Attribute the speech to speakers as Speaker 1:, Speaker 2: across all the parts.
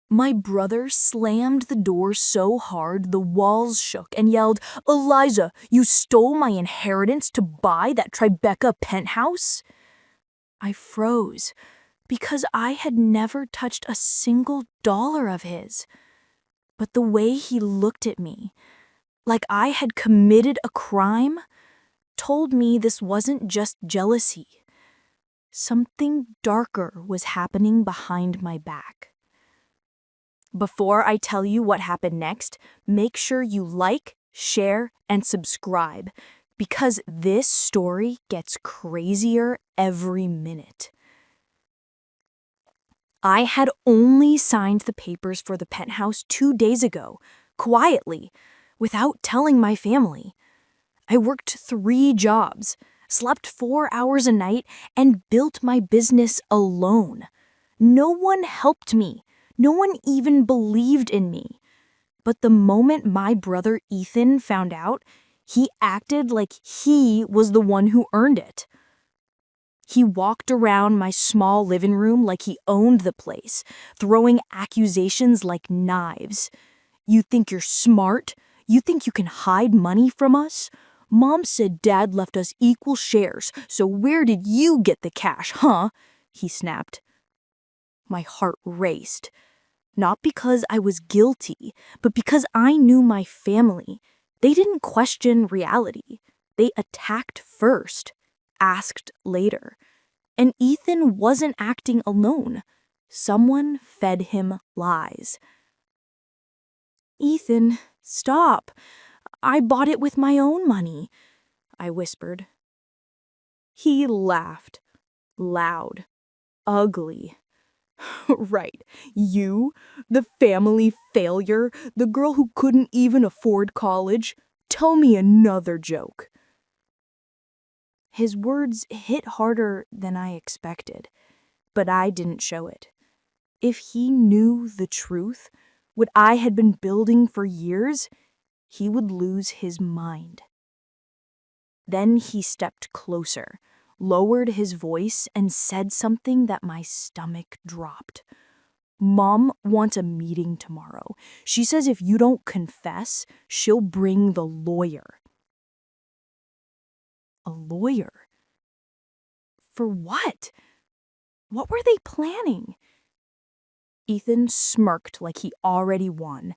Speaker 1: My brother slammed the door so hard the walls shook and yelled, "Eliza, you stole my inheritance to buy that Tribeca penthouse?" I froze because I had never touched a single dollar of his. But the way he looked at me, like I had committed a crime, told me this wasn't just jealousy. Something darker was happening behind my back. Before I tell you what happened next, make sure you like, share, and subscribe, because this story gets crazier every minute. I had only signed the papers for the penthouse 2 days ago, quietly, without telling my family. I worked 3 jobs, slept 4 hours a night, and built my business alone. No one helped me. No one even believed in me. But the moment my brother Ethan found out, he acted like he was the one who earned it. He walked around my small living room like he owned the place, throwing accusations like knives. "You think you're smart? You think you can hide money from us? Mom said Dad left us equal shares, so where did you get the cash, huh?" he snapped. My heart raced. Not because I was guilty, but because I knew my family. They didn't question reality. They attacked first, asked later. And Ethan wasn't acting alone. Someone fed him lies. "Ethan, stop. I bought it with my own money," I whispered. He laughed. Loud. Ugly. "Right, you, the family failure, the girl who couldn't even afford college. Tell me another joke." His words hit harder than I expected, but I didn't show it. If he knew the truth, what I had been building for years, he would lose his mind. Then he stepped closer, lowered his voice, and said something that my stomach dropped. "Mom wants a meeting tomorrow. She says if you don't confess, she'll bring the lawyer." A lawyer? For what? What were they planning? Ethan smirked like he already won.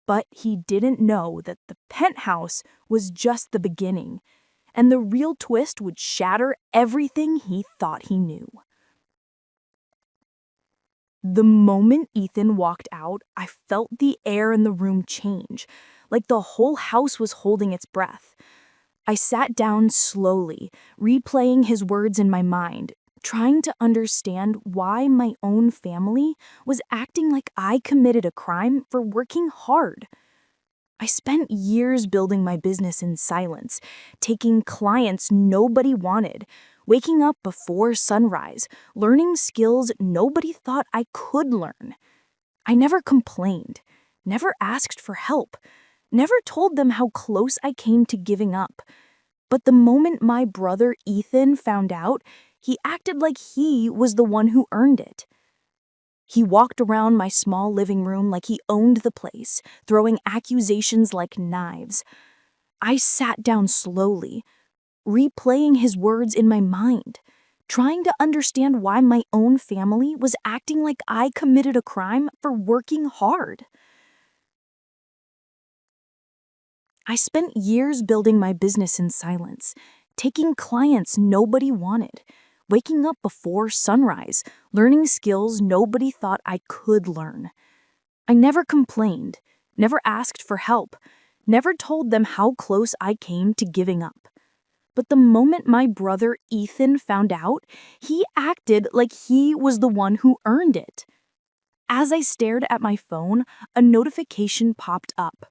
Speaker 1: But he didn't know that the penthouse was just the beginning, and the real twist would shatter everything he thought he knew. The moment Ethan walked out, I felt the air in the room change, like the whole house was holding its breath. I sat down slowly, replaying his words in my mind, trying to understand why my own family was acting like I committed a crime for working hard. I spent years building my business in silence, taking clients nobody wanted, waking up before sunrise, learning skills nobody thought I could learn. I never complained, never asked for help, never told them how close I came to giving up. But the moment my brother Ethan found out, he acted like he was the one who earned it. He walked around my small living room like he owned the place, throwing accusations like knives. I sat down slowly, replaying his words in my mind, trying to understand why my own family was acting like I committed a crime for working hard. I spent years building my business in silence, taking clients nobody wanted, waking up before sunrise, learning skills nobody thought I could learn. I never complained, never asked for help, never told them how close I came to giving up. But the moment my brother Ethan found out, he acted like he was the one who earned it. As I stared at my phone, a notification popped up.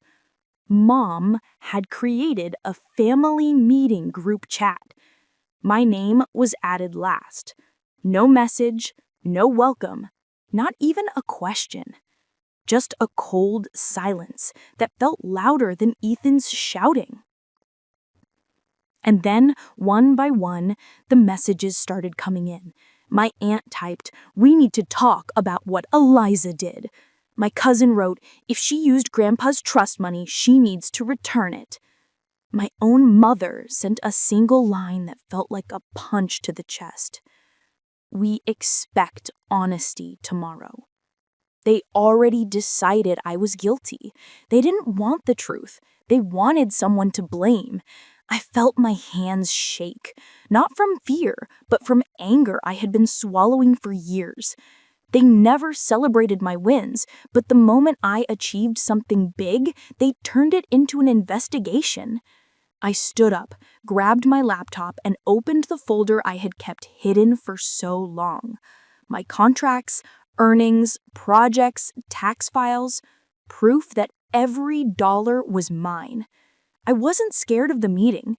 Speaker 1: Mom had created a family meeting group chat. My name was added last. No message, no welcome, not even a question. Just a cold silence that felt louder than Ethan's shouting. And then, one by one, the messages started coming in. My aunt typed, "We need to talk about what Eliza did." My cousin wrote, if she used Grandpa's trust money, she needs to return it. My own mother sent a single line that felt like a punch to the chest. We expect honesty tomorrow. They already decided I was guilty. They didn't want the truth. They wanted someone to blame. I felt my hands shake, not from fear, but from anger I had been swallowing for years. They never celebrated my wins, but the moment I achieved something big, they turned it into an investigation. I stood up, grabbed my laptop, and opened the folder I had kept hidden for so long. My contracts, earnings, projects, tax files, proof that every dollar was mine. I wasn't scared of the meeting.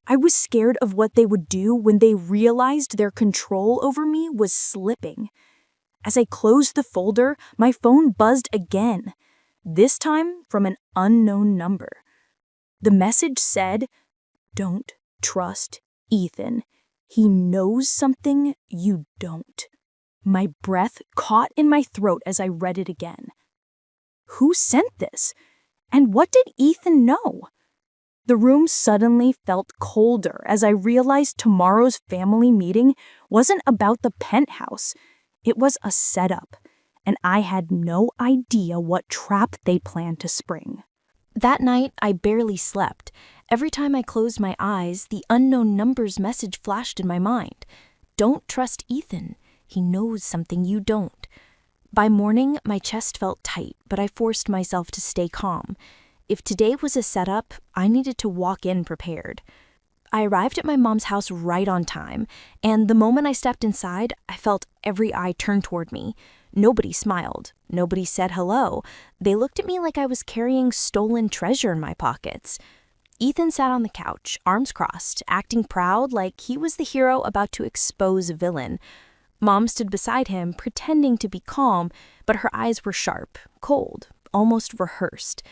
Speaker 1: I was scared of what they would do when they realized their control over me was slipping. As I closed the folder, my phone buzzed again, this time from an unknown number. The message said, "Don't trust Ethan. He knows something you don't." My breath caught in my throat as I read it again. Who sent this? And what did Ethan know? The room suddenly felt colder as I realized tomorrow's family meeting wasn't about the penthouse. It was a setup, and I had no idea what trap they planned to spring. That night, I barely slept. Every time I closed my eyes, the unknown number's message flashed in my mind. Don't trust Ethan. He knows something you don't. By morning, my chest felt tight, but I forced myself to stay calm. If today was a setup, I needed to walk in prepared. I arrived at my mom's house right on time, and the moment I stepped inside, I felt every eye turn toward me. Nobody smiled. Nobody said hello. They looked at me like I was carrying stolen treasure in my pockets. Ethan sat on the couch, arms crossed, acting proud like he was the hero about to expose a villain. Mom stood beside him, pretending to be calm, but her eyes were sharp, cold, almost rehearsed.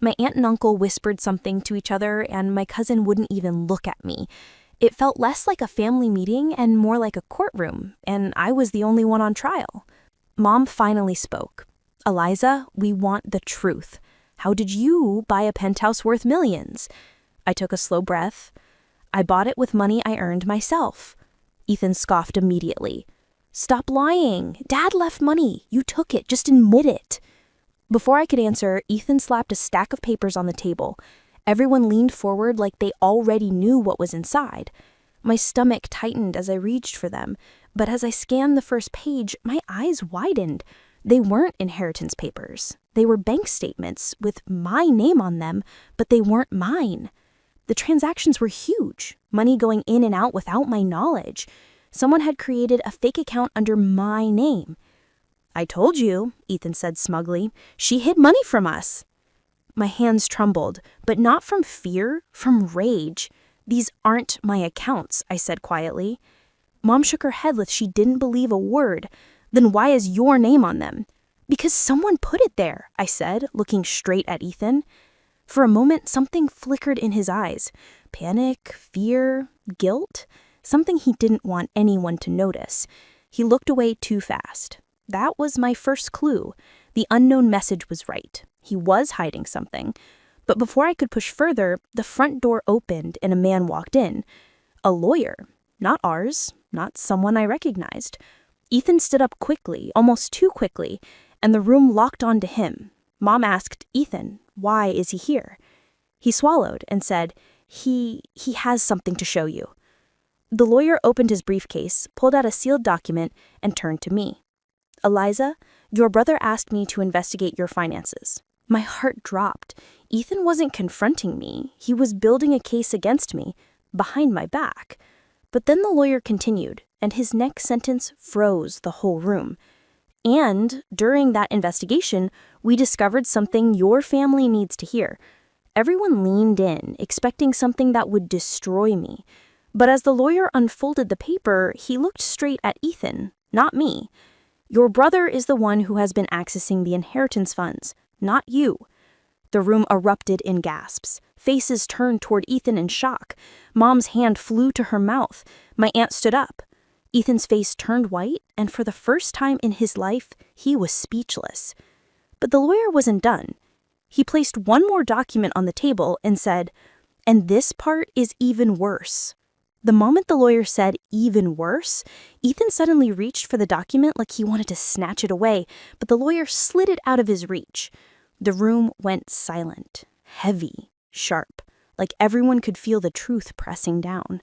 Speaker 1: My aunt and uncle whispered something to each other, and my cousin wouldn't even look at me. It felt less like a family meeting and more like a courtroom, and I was the only one on trial. Mom finally spoke. "Eliza, we want the truth. How did you buy a penthouse worth millions?" I took a slow breath. "I bought it with money I earned myself." Ethan scoffed immediately. "Stop lying. Dad left money. You took it. Just admit it." Before I could answer, Ethan slapped a stack of papers on the table. Everyone leaned forward like they already knew what was inside. My stomach tightened as I reached for them, but as I scanned the first page, my eyes widened. They weren't inheritance papers. They were bank statements with my name on them, but they weren't mine. The transactions were huge, money going in and out without my knowledge. Someone had created a fake account under my name. "I told you," Ethan said smugly. "She hid money from us." My hands trembled, but not from fear, from rage. "These aren't my accounts," I said quietly. Mom shook her head like she didn't believe a word. "Then why is your name on them?" "Because someone put it there," I said, looking straight at Ethan. For a moment, something flickered in his eyes. Panic, fear, guilt. Something he didn't want anyone to notice. He looked away too fast. That was my first clue. The unknown message was right. He was hiding something. But before I could push further, the front door opened and a man walked in. A lawyer. Not ours. Not someone I recognized. Ethan stood up quickly, almost too quickly, and the room locked onto him. Mom asked, "Ethan, why is he here?" He swallowed and said, He has something to show you." The lawyer opened his briefcase, pulled out a sealed document, and turned to me. "Eliza, your brother asked me to investigate your finances." My heart dropped. Ethan wasn't confronting me. He was building a case against me, behind my back. But then the lawyer continued, and his next sentence froze the whole room. "And during that investigation, we discovered something your family needs to hear." Everyone leaned in, expecting something that would destroy me. But as the lawyer unfolded the paper, he looked straight at Ethan, not me. "Your brother is the one who has been accessing the inheritance funds, not you." The room erupted in gasps. Faces turned toward Ethan in shock. Mom's hand flew to her mouth. My aunt stood up. Ethan's face turned white, and for the first time in his life, he was speechless.
Speaker 2: But the lawyer wasn't done. He placed one more document on the table and said, "And this part is even worse." The moment the lawyer said "even worse," Ethan suddenly reached for the document like he wanted to snatch it away, but the lawyer slid it out of his reach. The room went silent, heavy, sharp, like everyone could feel the truth pressing down.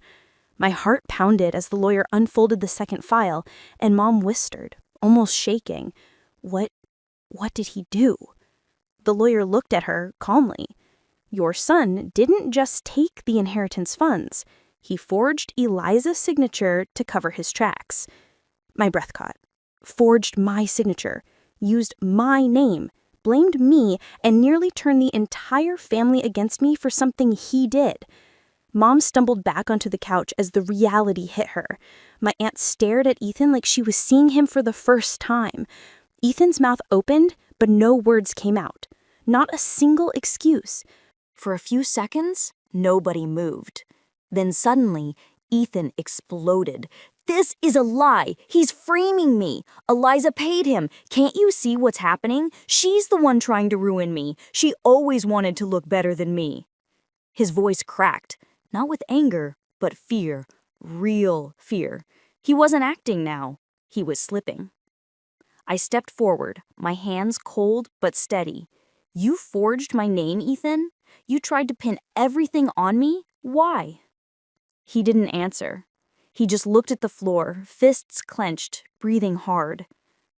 Speaker 2: My heart pounded as the lawyer unfolded the second file, and Mom whispered, almost shaking, What did he do?" The lawyer looked at her calmly. "Your son didn't just take the inheritance funds. He forged Eliza's signature to cover his tracks." My breath caught. Forged my signature, used my name, blamed me, and nearly turned the entire family against me for something he did. Mom stumbled back onto the couch as the reality hit her. My aunt stared at Ethan like she was seeing him for the first time. Ethan's mouth opened, but no words came out. Not a single excuse.
Speaker 1: For a few seconds, nobody moved. Then suddenly, Ethan exploded. "This is a lie! He's framing me! Eliza paid him! Can't you see what's happening? She's the one trying to ruin me! She always wanted to look better than me!" His voice cracked, not with anger, but fear. Real fear. He wasn't acting now. He was slipping. I stepped forward, my hands cold but steady. "You forged my name, Ethan? You tried to pin everything on me? Why?" He didn't answer. He just looked at the floor, fists clenched, breathing hard.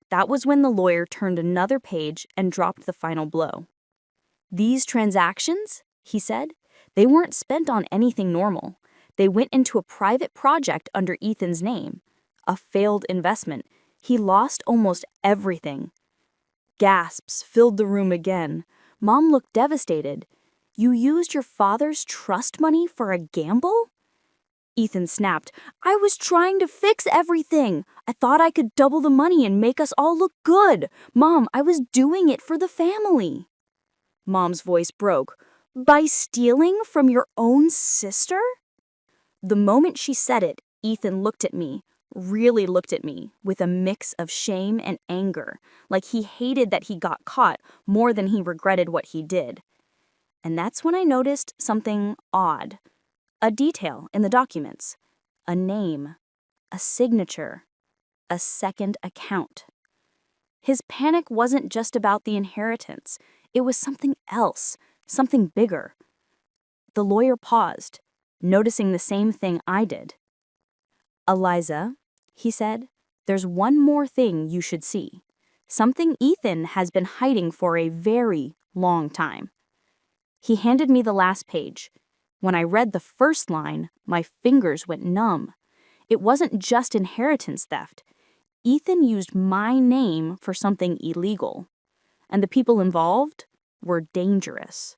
Speaker 1: That was when the lawyer turned another page and dropped the final blow. "These transactions," he said, "they weren't spent on anything normal. They went into a private project under Ethan's name. A failed investment. He lost almost everything." Gasps filled the room again. Mom looked devastated. "You used your father's trust money for a gamble?" Ethan snapped. "I was trying to fix everything. I thought I could double the money and make us all look good. Mom, I was doing it for the family." Mom's voice broke. "By stealing from your own sister?" The moment she said it, Ethan looked at me, really looked at me, with a mix of shame and anger, like he hated that he got caught more than he regretted what he did. And that's when I noticed something odd. A detail in the documents. A name. A signature. A second account. His panic wasn't just about the inheritance. It was something else, something bigger. The lawyer paused, noticing the same thing I did. "Eliza," he said, "there's one more thing you should see. Something Ethan has been hiding for a very long time." He handed me the last page. When I read the first line, my fingers went numb. It wasn't just inheritance theft. Ethan used my name for something illegal. And the people involved were dangerous.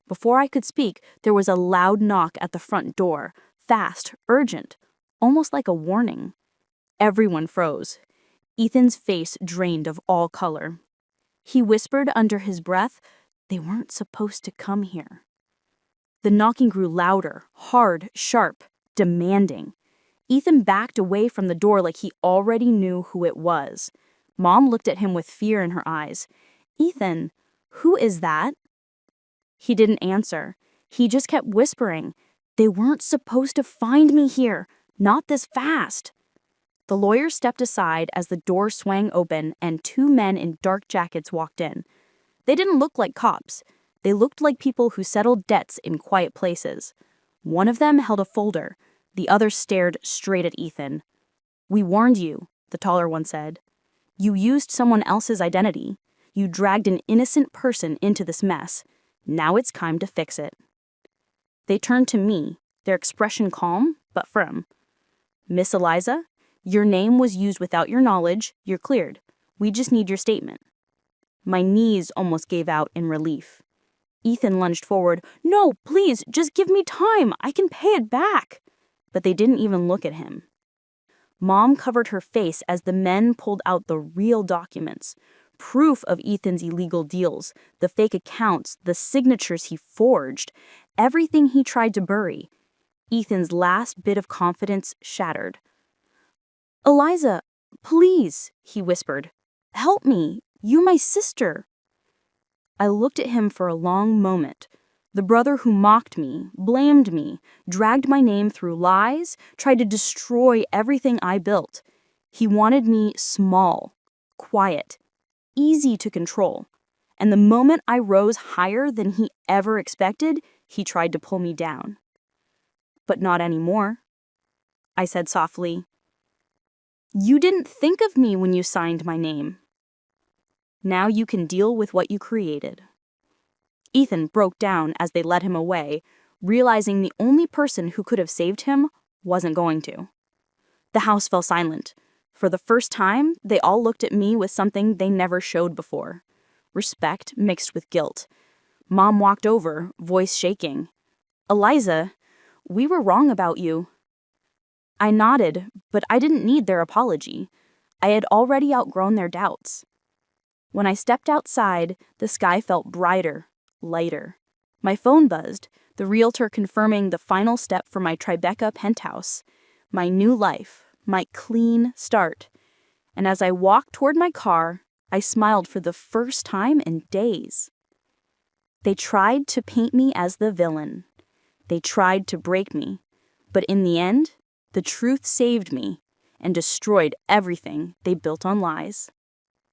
Speaker 1: Before I could speak, there was a loud knock at the front door, fast, urgent, almost like a warning. Everyone froze. Ethan's face drained of all color. He whispered under his breath, "They weren't supposed to come here." The knocking grew louder, hard, sharp, demanding. Ethan backed away from the door like he already knew who it was. Mom looked at him with fear in her eyes. "Ethan, who is that?" He didn't answer. He just kept whispering, "They weren't supposed to find me here, not this fast." The lawyer stepped aside as the door swang open and two men in dark jackets walked in. They didn't look like cops. They looked like people who settled debts in quiet places. One of them held a folder. The other stared straight at Ethan. "We warned you," the taller one said. "You used someone else's identity. You dragged an innocent person into this mess. Now it's time to fix it." They turned to me, their expression calm but firm. "Miss Eliza, your name was used without your knowledge. You're cleared. We just need your statement." My knees almost gave out in relief. Ethan lunged forward. "No, please, just give me time. I can pay it back." But they didn't even look at him. Mom covered her face as the men pulled out the real documents. Proof of Ethan's illegal deals, the fake accounts, the signatures he forged, everything he tried to bury. Ethan's last bit of confidence shattered. "Eliza, please," he whispered. "Help me. You're my sister." I looked at him for a long moment. The brother who mocked me, blamed me, dragged my name through lies, tried to destroy everything I built. He wanted me small, quiet, easy to control. And the moment I rose higher than he ever expected, he tried to pull me down. But not anymore. I said softly, "You didn't think of me when you signed my name. Now you can deal with what you created." Ethan broke down as they led him away, realizing the only person who could have saved him wasn't going to. The house fell silent. For the first time, they all looked at me with something they never showed before. Respect mixed with guilt. Mom walked over, voice shaking. "Eliza, we were wrong about you." I nodded, but I didn't need their apology. I had already outgrown their doubts. When I stepped outside, the sky felt brighter, lighter. My phone buzzed, the realtor confirming the final step for my Tribeca penthouse, my new life, my clean start. And as I walked toward my car, I smiled for the first time in days. They tried to paint me as the villain. They tried to break me. But in the end, the truth saved me and destroyed everything they built on lies.